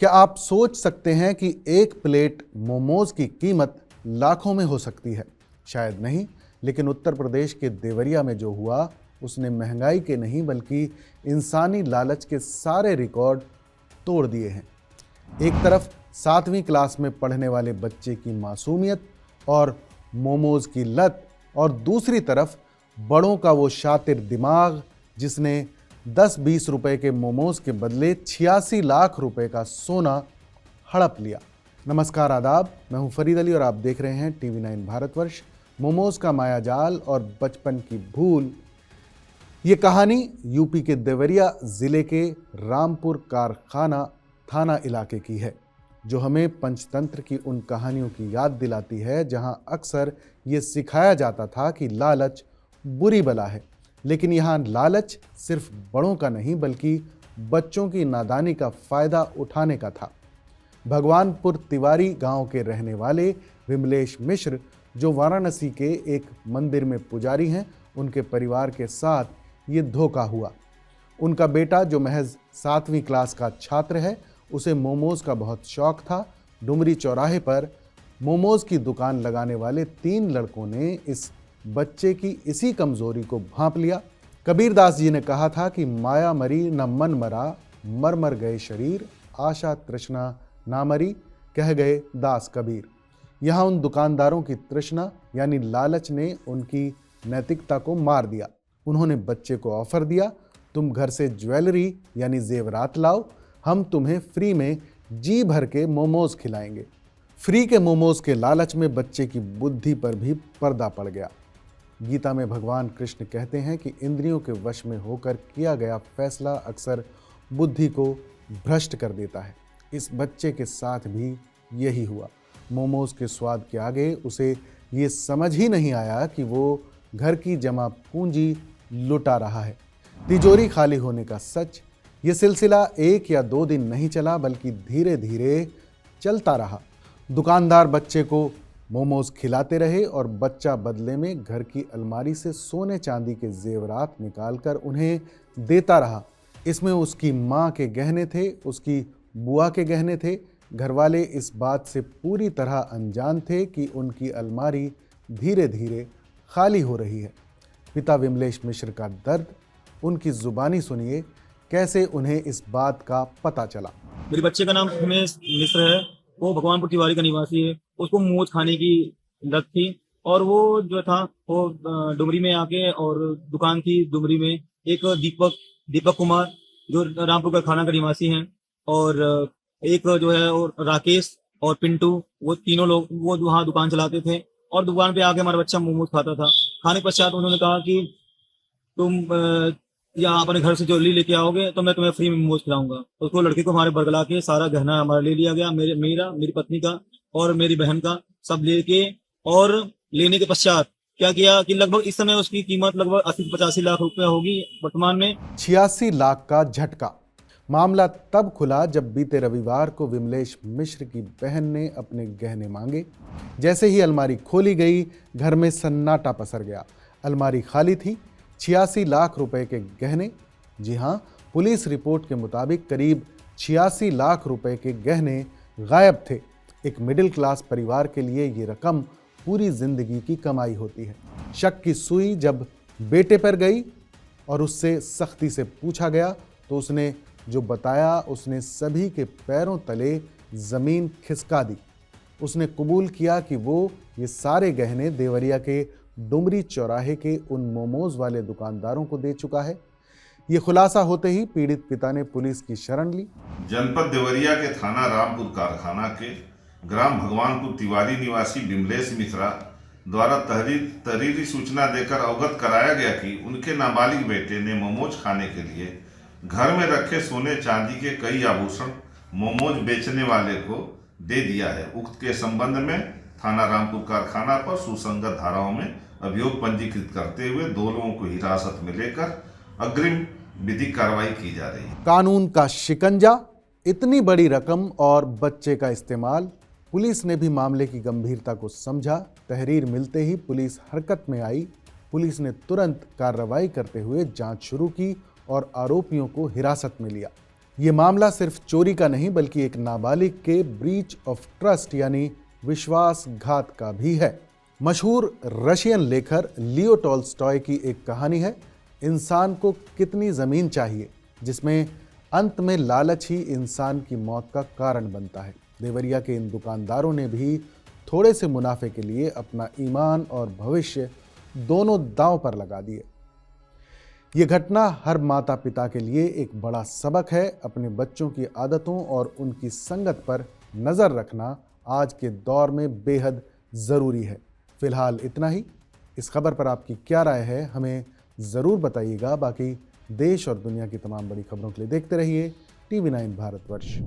क्या आप सोच सकते हैं कि एक प्लेट मोमोज की कीमत लाखों में हो सकती है? शायद नहीं, लेकिन उत्तर प्रदेश के देवरिया में जो हुआ उसने महंगाई के नहीं बल्कि इंसानी लालच के सारे रिकॉर्ड तोड़ दिए हैं। एक तरफ 7वीं क्लास में पढ़ने वाले बच्चे की मासूमियत और मोमोज की लत, और दूसरी तरफ बड़ों का वो शातिर दिमाग जिसने 10-20 रुपए के मोमोज के बदले 86 लाख रुपए का सोना हड़प लिया। नमस्कार, आदाब। मैं हूं फरीद अली और आप देख रहे हैं TV9 भारतवर्ष। मोमोज का मायाजाल और बचपन की भूल, ये कहानी यूपी के देवरिया जिले के रामपुर कारखाना थाना इलाके की है, जो हमें पंचतंत्र की उन कहानियों की याद दिलाती है जहां अक्सर ये सिखाया जाता था कि लालच बुरी बला है। लेकिन यहाँ लालच सिर्फ बड़ों का नहीं बल्कि बच्चों की नादानी का फायदा उठाने का था। भगवानपुर तिवारी गांव के रहने वाले विमलेश मिश्र, जो वाराणसी के एक मंदिर में पुजारी हैं, उनके परिवार के साथ ये धोखा हुआ। उनका बेटा, जो महज 7वीं क्लास का छात्र है, उसे मोमोज का बहुत शौक था। डुमरी चौराहे पर मोमोज की दुकान लगाने वाले 3 लड़कों ने इस बच्चे की इसी कमजोरी को भांप लिया। कबीरदास जी ने कहा था कि माया मरी न मन मरा, मर मर गए शरीर, आशा तृष्णा ना मरी, कह गए दास कबीर। यहाँ उन दुकानदारों की तृष्णा यानी लालच ने उनकी नैतिकता को मार दिया। उन्होंने बच्चे को ऑफर दिया, तुम घर से ज्वेलरी यानी जेवरात लाओ, हम तुम्हें फ्री में जी भर के मोमोज खिलाएंगे। फ्री के मोमोज के लालच में बच्चे की बुद्धि पर भी पर्दा पड़ गया। गीता में भगवान कृष्ण कहते हैं कि इंद्रियों के वश में होकर किया गया फैसला अक्सर बुद्धि को भ्रष्ट कर देता है। इस बच्चे के साथ भी यही हुआ। मोमोज के स्वाद के आगे उसे ये समझ ही नहीं आया कि वो घर की जमा पूंजी लुटा रहा है। तिजोरी खाली होने का सच। ये सिलसिला 1 या 2 दिन नहीं चला बल्कि धीरे धीरे चलता रहा। दुकानदार बच्चे को मोमोज खिलाते रहे और बच्चा बदले में घर की अलमारी से सोने चांदी के जेवरात निकालकर उन्हें देता रहा। इसमें उसकी माँ के गहने थे, उसकी बुआ के गहने थे। घरवाले इस बात से पूरी तरह अनजान थे कि उनकी अलमारी धीरे धीरे खाली हो रही है। पिता विमलेश मिश्र का दर्द, उनकी जुबानी सुनिए, कैसे उन्हें इस बात का पता चला। मेरे बच्चे का नाम उमेश मिश्र है। वो भगवानपुर तिवारी का निवासी है। उसको मोमोज खाने की लत थी और वो जो था वो डुमरी में आके, और दुकान थी डुमरी में, एक दीपक कुमार जो रामपुर कारखाना का निवासी हैं, और एक जो है और राकेश और पिंटू, वो तीनों लोग वो वहाँ दुकान चलाते थे। और दुकान पे आके हमारा बच्चा मोमोज खाता था। खाने के पश्चात उन्होंने कहा कि तुम या अपने घर से ज्वेलरी लेके आओगे तो मैं तुम्हें फ्री में मोमोज खिलाऊंगा। तो उसको लड़के को हमारे बरगला के सारा गहना हमारा ले लिया गया, मेरी पत्नी का और मेरी बहन का, सब लेके। और लेने के पश्चात क्या किया कि लगभग इस समय उसकी कीमत लगभग 80-85 लाख रुपए होगी वर्तमान में। 86 लाख का झटका। मामला तब खुला जब बीते रविवार को विमलेश मिश्र की बहन ने अपने गहने मांगे। जैसे ही अलमारी खोली गई, घर में सन्नाटा पसर गया। अलमारी खाली थी। 86 लाख रुपए के गहने। जी हां, पुलिस रिपोर्ट के मुताबिक करीब 86 लाख रुपए के गहने गायब थे। एक मिडिल क्लास परिवार के लिए ये रकम पूरी जिंदगी की कमाई होती है। शक की सुई जब बेटे पर गई और उससे सख्ती से पूछा गया तो उसने जो बताया, उसने सभी के पैरों तले जमीन खिसका दी। उसने कबूल किया कि वो ये सारे गहने देवरिया के डुमरी चौराहे के उन मोमोज वाले दुकानदारों को दे चुका है। ये खुलासा होते ही पीड़ित पिता ने पुलिस की शरण ली। जनपद देवरिया के थाना रामपुर कारखाना के ग्राम भगवानपुर तिवारी निवासी विमलेश मिश्रा द्वारा तहरीरी सूचना देकर अवगत कराया गया कि उनके नाबालिग बेटे ने मोमोज खाने के लिए घर में रखे सोने चांदी के कई आभूषण मोमोज बेचने वाले को दे दिया है। उक्त के संबंध में थाना रामपुर कारखाना पर सुसंगत धाराओं में अभियोग पंजीकृत करते हुए 2 लोगों को हिरासत में लेकर अग्रिम विधिक कार्रवाई की जा रही है। कानून का शिकंजा, इतनी बड़ी रकम और बच्चे का इस्तेमाल। पुलिस ने भी मामले की गंभीरता को समझा। तहरीर मिलते ही पुलिस हरकत में आई। पुलिस ने तुरंत कार्रवाई करते हुए जांच शुरू की और आरोपियों को हिरासत में लिया। ये मामला सिर्फ चोरी का नहीं बल्कि एक नाबालिग के ब्रीच ऑफ ट्रस्ट यानी विश्वासघात का भी है। मशहूर रशियन लेखक लियो टॉल्स्टॉय की एक कहानी है, इंसान को कितनी ज़मीन चाहिए, जिसमें अंत में लालच ही इंसान की मौत का कारण बनता है। देवरिया के इन दुकानदारों ने भी थोड़े से मुनाफे के लिए अपना ईमान और भविष्य दोनों दांव पर लगा दिए। ये घटना हर माता पिता के लिए एक बड़ा सबक है। अपने बच्चों की आदतों और उनकी संगत पर नज़र रखना आज के दौर में बेहद ज़रूरी है। फिलहाल इतना ही। इस खबर पर आपकी क्या राय है हमें ज़रूर बताइएगा। बाकी देश और दुनिया की तमाम बड़ी खबरों के लिए देखते रहिए TV9 भारतवर्ष।